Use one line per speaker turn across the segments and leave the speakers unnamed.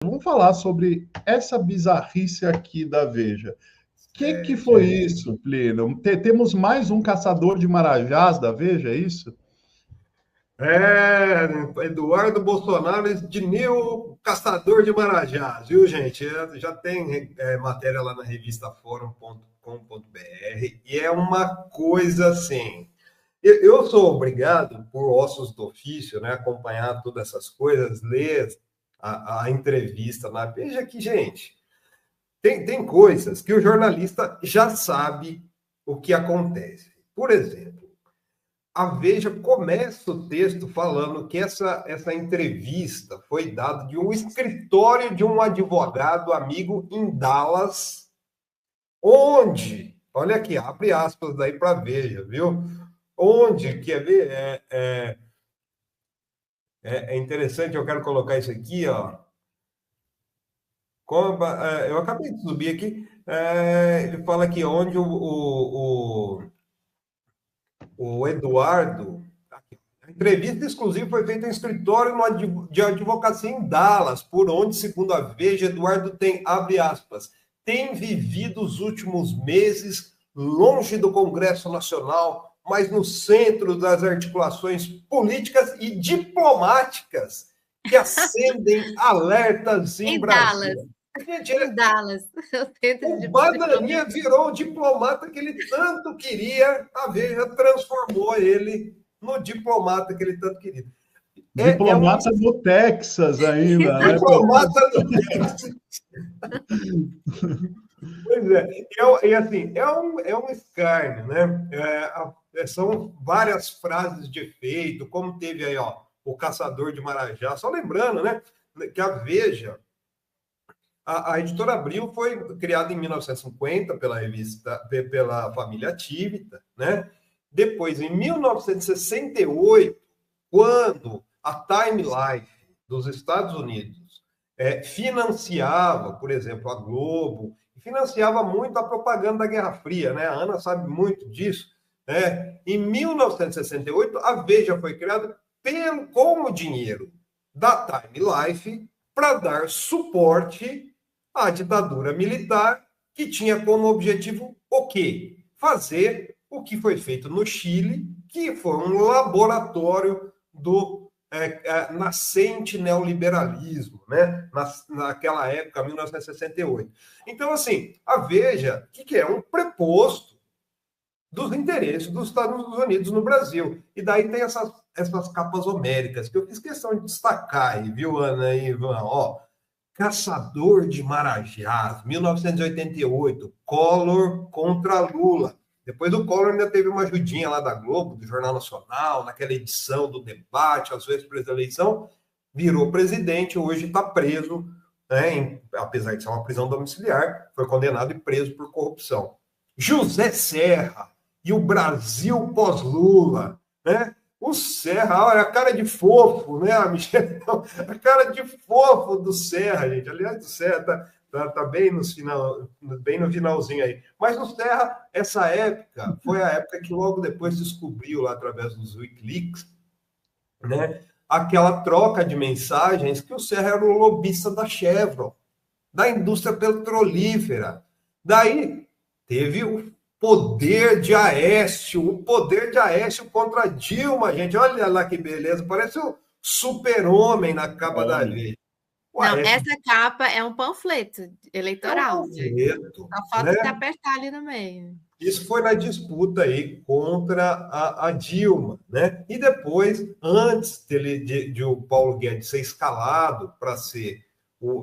Vamos falar sobre essa bizarrice aqui da Veja. O que foi
Gente,
isso, Plínio? Temos mais um caçador de marajás da Veja, é isso?
Eduardo Bolsonaro, Ednil, caçador de marajás, viu, gente? Já tem matéria lá na revista Fórum.com.br e é uma coisa assim. Eu sou obrigado, por ossos do ofício, né, acompanhar todas essas coisas, ler a entrevista na Veja que, gente, tem coisas que o jornalista já sabe o que acontece. Por exemplo, a Veja começa o texto falando que essa entrevista foi dada de um escritório de um advogado amigo em Dallas, onde, olha aqui, abre aspas daí para a Veja, viu? Onde, quer ver? É interessante, eu quero colocar isso aqui, ó. Eu acabei de subir aqui. Ele fala aqui onde o Eduardo. A entrevista exclusiva foi feita em escritório de advocacia em Dallas, por onde, segundo a Veja, Eduardo tem, abre aspas, tem vivido os últimos meses longe do Congresso Nacional, mas no centro das articulações políticas e diplomáticas que acendem alertas em
Em Dallas.
Brasília. Gente,
Em Dallas.
o Bananinha virou o diplomata que ele tanto queria, a Veja transformou ele no diplomata que ele tanto queria.
Diplomata do Texas ainda, né?
Diplomata do Texas. Pois é. E assim, é um escárnio, né? São várias frases de efeito, como teve aí, ó, o Caçador de Marajá. Só lembrando, né, que a Veja, a editora Abril foi criada em 1950 pela família Tivita, né? Depois, em 1968, quando a Time Life dos Estados Unidos financiava, por exemplo, a Globo, financiava muito a propaganda da Guerra Fria, né? A Ana sabe muito disso. Né? Em 1968, a Veja foi criada com o dinheiro da Time Life para dar suporte à ditadura militar, que tinha como objetivo o quê? Fazer o que foi feito no Chile, que foi um laboratório do nascente neoliberalismo, né? Naquela época, 1968. Então, assim, a Veja, o que é? Um preposto dos interesses dos Estados Unidos no Brasil. E daí tem essas capas homéricas, que eu fiz questão de destacar aí, viu, Ana e Ivan? Ó, Caçador de Marajás, 1988, Collor contra Lula. Depois do Collor ainda teve uma ajudinha lá da Globo, do Jornal Nacional, naquela edição do debate, às vezes da eleição, virou presidente, hoje está preso, né, apesar de ser uma prisão domiciliar, foi condenado e preso por corrupção. José Serra e o Brasil pós-Lula, né? O Serra, olha, a cara de fofo, né, Michel? A cara de fofo do Serra, gente. Aliás, o Serra tá bem bem no finalzinho aí. Mas o Serra, essa época, foi a época que logo depois descobriu, lá através dos Wikileaks, né, aquela troca de mensagens que o Serra era o lobista da Chevron, da indústria petrolífera. Daí teve o poder de Aécio contra Dilma, gente. Olha lá que beleza, parece o super-homem na capa da Veja.
Não, essa capa é um panfleto eleitoral.
Panfleto,
Só falta se apertar ali no meio.
Isso foi na disputa aí contra a Dilma, né? E depois, antes de o Paulo Guedes ser escalado para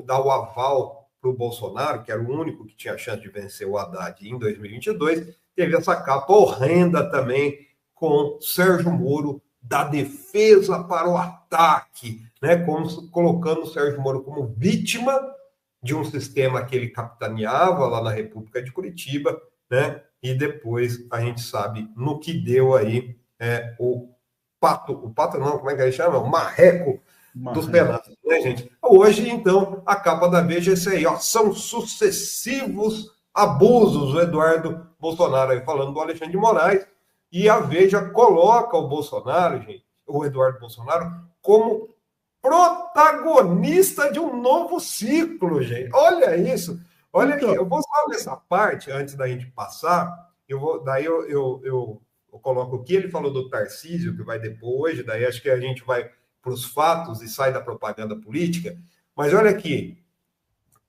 dar o aval para o Bolsonaro, que era o único que tinha chance de vencer o Haddad em 2022, teve essa capa horrenda também com Sérgio Moro da defesa para o ataque, né? Colocando o Sérgio Moro como vítima de um sistema que ele capitaneava lá na República de Curitiba, né? E depois a gente sabe no que deu aí o pato não, como é que ele chama? O marreco dos penados, né, gente? Hoje, então, a capa da Veja é esse aí, ó, são sucessivos abusos, o Eduardo Bolsonaro aí falando do Alexandre de Moraes, e a Veja coloca o Bolsonaro, gente, o Eduardo Bolsonaro, como protagonista de um novo ciclo, gente. Olha isso. Olha aqui, eu vou só nessa parte, antes da gente passar, eu coloco o que ele falou do Tarcísio, que vai depois, daí acho que a gente vai para os fatos e sai da propaganda política. Mas olha aqui,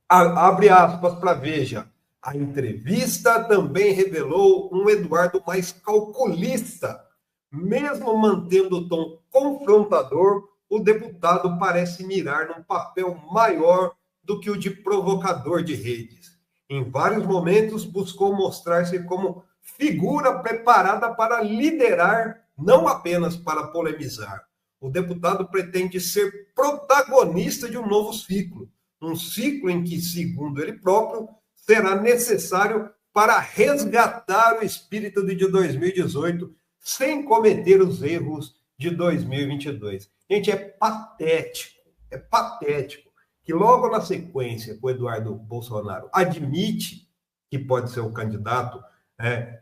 abre aspas para Veja. A entrevista também revelou um Eduardo mais calculista. Mesmo mantendo o tom confrontador, o deputado parece mirar num papel maior do que o de provocador de redes. Em vários momentos, buscou mostrar-se como figura preparada para liderar, não apenas para polemizar. O deputado pretende ser protagonista de um novo ciclo, um ciclo em que, segundo ele próprio, será necessário para resgatar o espírito de 2018 sem cometer os erros de 2022. Gente, é patético que logo na sequência o Eduardo Bolsonaro admite que pode ser o candidato,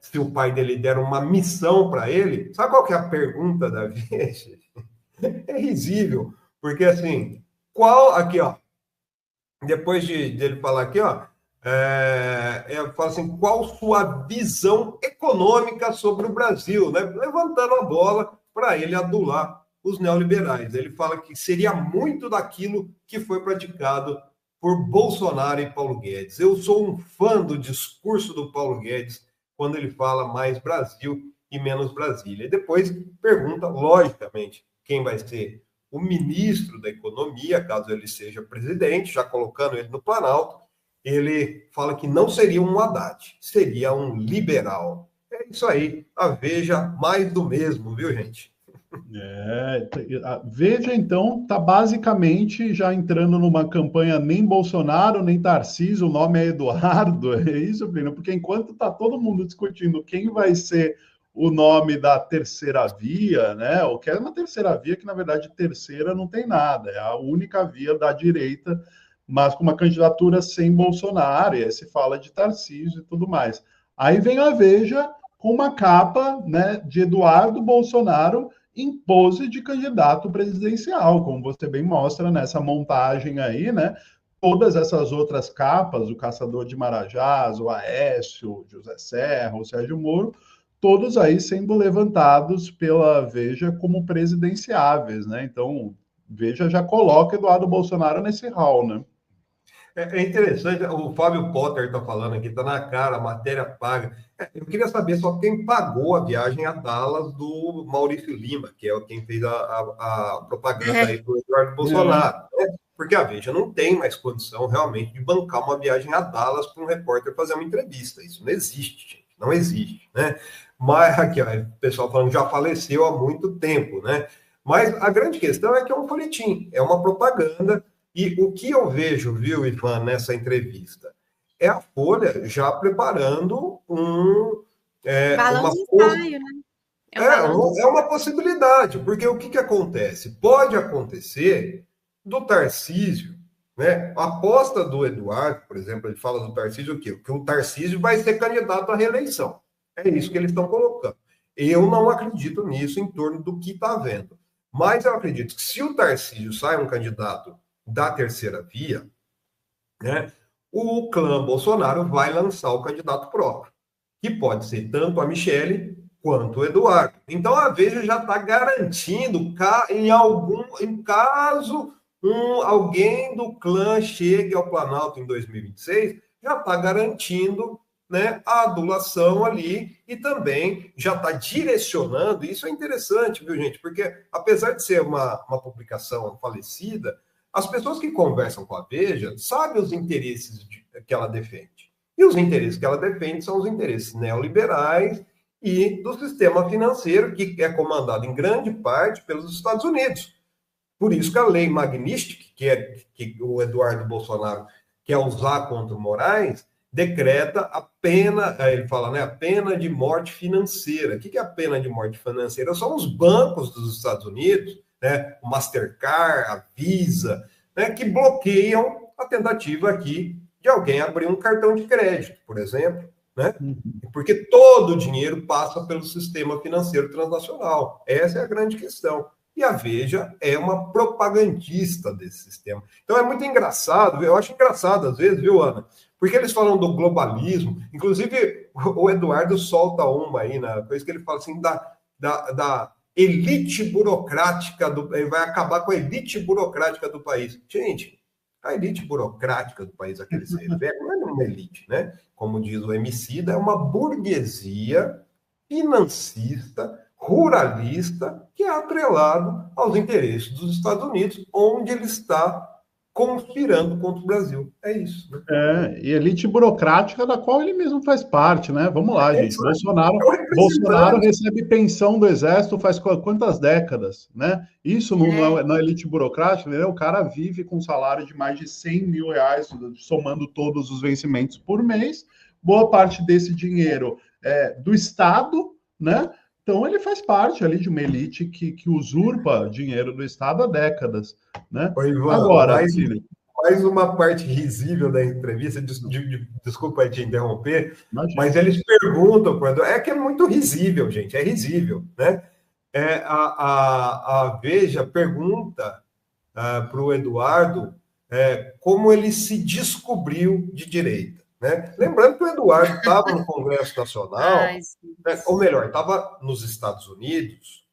se o pai dele der uma missão para ele. Sabe qual que é a pergunta da vez? É risível, porque assim, aqui, ó, depois dele falar aqui, ó, eu falo assim, qual sua visão econômica sobre o Brasil, né? Levantando a bola para ele adular os neoliberais. Ele fala que seria muito daquilo que foi praticado por Bolsonaro e Paulo Guedes. Eu sou um fã do discurso do Paulo Guedes quando ele fala mais Brasil e menos Brasília. E depois pergunta, logicamente, quem vai ser o ministro da Economia, caso ele seja presidente, já colocando ele no Planalto. Ele fala que não seria um Haddad, seria um liberal. É isso aí, a Veja mais do mesmo, viu, gente?
A Veja, então, está basicamente já entrando numa campanha nem Bolsonaro, nem Tarcísio, o nome é Eduardo, é isso, Plínio? Porque enquanto está todo mundo discutindo quem vai ser o nome da terceira via, né? Ou que é uma terceira via que, na verdade, terceira não tem nada, é a única via da direita, mas com uma candidatura sem Bolsonaro, e aí se fala de Tarcísio e tudo mais. Aí vem a Veja com uma capa, né, de Eduardo Bolsonaro em pose de candidato presidencial, como você bem mostra nessa montagem aí, né? Todas essas outras capas, o Caçador de Marajás, o Aécio, o José Serra, o Sérgio Moro, todos aí sendo levantados pela Veja como presidenciáveis, né? Então, Veja já coloca Eduardo Bolsonaro nesse hall, né?
É interessante, o Fábio Potter está falando aqui, está na cara, a matéria paga. Eu queria saber só quem pagou a viagem a Dallas do Maurício Lima, que é quem fez a propaganda aí do Eduardo Bolsonaro. Né? Porque a Veja não tem mais condição realmente de bancar uma viagem a Dallas para um repórter fazer uma entrevista. Isso não existe, gente. Não existe, né? Mas aqui, ó, o pessoal falando já faleceu há muito tempo, né? Mas a grande questão é que é um folhetim, é uma propaganda. E o que eu vejo, viu, Ivan, nessa entrevista, é a Folha já preparando
balão de ensaio, né?
É uma possibilidade, porque o que acontece? Pode acontecer do Tarcísio, né? A aposta do Eduardo, por exemplo, ele fala do Tarcísio o quê? Que o Tarcísio vai ser candidato à reeleição. É isso que eles estão colocando. Eu não acredito nisso em torno do que está vendo. Mas eu acredito que se o Tarcísio sai um candidato da terceira via, né, o clã Bolsonaro vai lançar o candidato próprio, que pode ser tanto a Michele quanto o Eduardo. Então a Veja já está garantindo, em caso alguém do clã chegue ao Planalto em 2026, já está garantindo, né, a adulação ali e também já está direcionando. Isso é interessante, viu, gente? Porque apesar de ser uma publicação falecida, as pessoas que conversam com a Veja sabem os interesses que ela defende. E os interesses que ela defende são os interesses neoliberais e do sistema financeiro, que é comandado em grande parte pelos Estados Unidos. Por isso que a lei Magnitsky, que o Eduardo Bolsonaro quer usar contra o Moraes, decreta a pena, ele fala, né, a pena de morte financeira. O que é a pena de morte financeira? São os bancos dos Estados Unidos, né, o Mastercard, a Visa, né, que bloqueiam a tentativa aqui de alguém abrir um cartão de crédito, por exemplo, né? Porque todo o dinheiro passa pelo sistema financeiro transnacional. Essa é a grande questão. E a Veja é uma propagandista desse sistema. Então é muito engraçado, eu acho engraçado às vezes, viu, Ana? Porque eles falam do globalismo, inclusive o Eduardo solta uma aí, na coisa que ele fala assim, da elite burocrática, ele vai acabar com a elite burocrática do país. Gente, a elite burocrática do país a que ele se refere não é uma elite, né? Como diz o Emicida, é uma burguesia financista, ruralista, que é atrelado aos interesses dos Estados Unidos, onde ele está conspirando contra o Brasil. É isso. Né?
E elite burocrática da qual ele mesmo faz parte, né? Vamos lá, gente. Bolsonaro recebe pensão do Exército faz quantas décadas, né? Isso não é elite burocrática, né? O cara vive com um salário de mais de 100 mil reais, somando todos os vencimentos por mês. Boa parte desse dinheiro é do Estado, né? Então ele faz parte ali de uma elite que usurpa dinheiro do Estado há décadas, né?
Oi, Ivan, agora, mais uma parte risível da entrevista, desculpa te interromper, mas eles perguntam, é que é muito risível, gente, é risível, né? A Veja pergunta para o Eduardo como ele se descobriu de direita. Né? Lembrando que o Eduardo estava no Congresso Nacional, né? Ou melhor, estava nos Estados Unidos,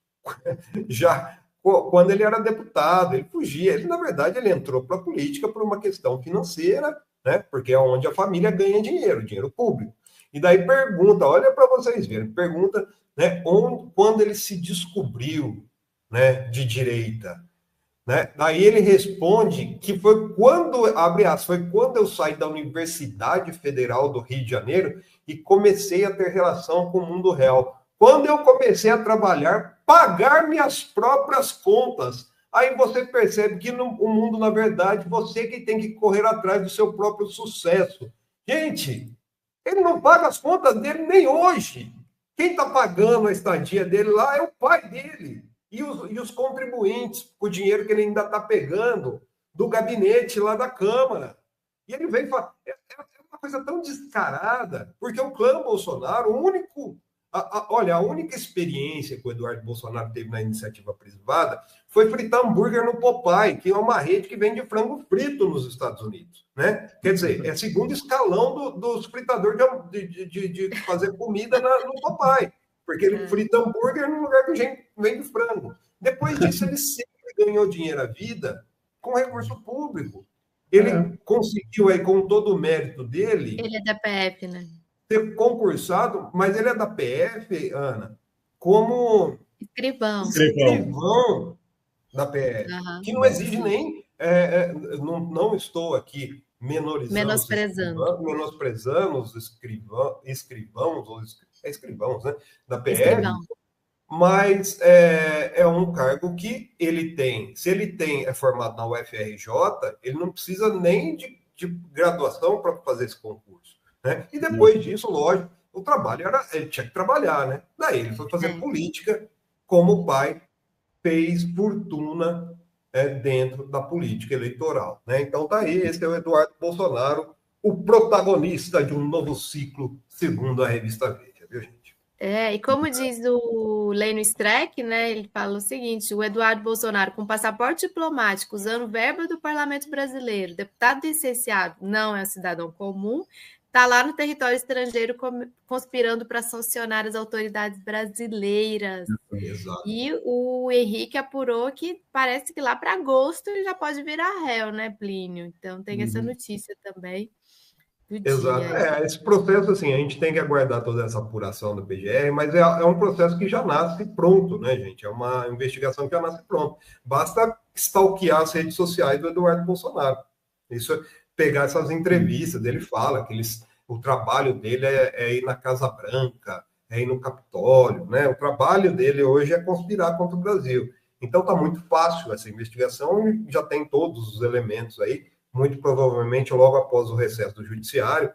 já quando ele era deputado, ele fugia. Ele, na verdade, ele entrou para a política por uma questão financeira, né? Porque é onde a família ganha dinheiro público. E daí pergunta, olha para vocês verem, pergunta, né, quando ele se descobriu, né, de direita. Né? Daí ele responde que foi quando, abre aspas, foi quando eu saí da Universidade Federal do Rio de Janeiro e comecei a ter relação com o mundo real. Quando eu comecei a trabalhar, pagar minhas próprias contas. Aí você percebe que no mundo, na verdade, você que tem que correr atrás do seu próprio sucesso. Gente, ele não paga as contas dele nem hoje. Quem está pagando a estadia dele lá é o pai dele. E os contribuintes, o dinheiro que ele ainda está pegando do gabinete lá da Câmara. E ele vem falar. É uma coisa tão descarada, porque o clã Bolsonaro, o único. Olha, a única experiência que o Eduardo Bolsonaro teve na iniciativa privada foi fritar hambúrguer no Popeye, que é uma rede que vende frango frito nos Estados Unidos. Né? Quer dizer, é segundo escalão dos fritadores de fazer comida no Popeye. Porque ele frita hambúrguer num lugar que a gente vende frango. Depois disso, ele sempre ganhou dinheiro à vida com recurso público. Ele conseguiu, aí, com todo o mérito dele...
Ele é da PF, né?
Ser concursado, mas ele é da PF, Ana, como... Escrivão da PF. Que não exige nem... não estou aqui menosprezando os escrivãos, ou escrivãos, né, da PF, mas é um cargo que ele tem. Se ele é formado na UFRJ, ele não precisa nem de graduação para fazer esse concurso. Né? E depois disso, lógico, o trabalho ele tinha que trabalhar, né? Daí ele foi fazer política, como o pai fez fortuna dentro da política eleitoral. Né? Então tá aí, esse é o Eduardo Bolsonaro, o protagonista de um novo ciclo, segundo a revista Veja, viu, gente?
E como diz o Lênio Streck, né, ele fala o seguinte: o Eduardo Bolsonaro, com passaporte diplomático, usando verba do Parlamento Brasileiro, deputado licenciado, não é um cidadão comum, está lá no território estrangeiro conspirando para sancionar as autoridades brasileiras.
Exato.
E o Henrique apurou que parece que lá para agosto ele já pode virar réu, né, Plínio? Então tem essa notícia também.
Exato. Esse processo, assim, a gente tem que aguardar toda essa apuração do PGR, mas é um processo que já nasce pronto, né, gente? É uma investigação que já nasce pronto. Basta stalkear as redes sociais do Eduardo Bolsonaro. Isso, pegar essas entrevistas, ele fala que o trabalho dele é ir na Casa Branca, é ir no Capitólio, né? O trabalho dele hoje é conspirar contra o Brasil. Então está muito fácil essa investigação, já tem todos os elementos aí. Muito provavelmente, logo após o recesso do judiciário,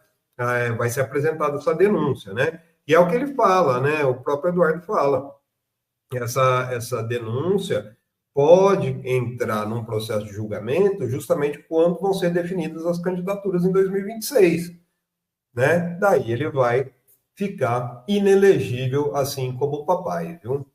vai ser apresentada essa denúncia, né? E é o que ele fala, né? O próprio Eduardo fala. Essa denúncia pode entrar num processo de julgamento justamente quando vão ser definidas as candidaturas em 2026, né? Daí ele vai ficar inelegível, assim como o papai, viu?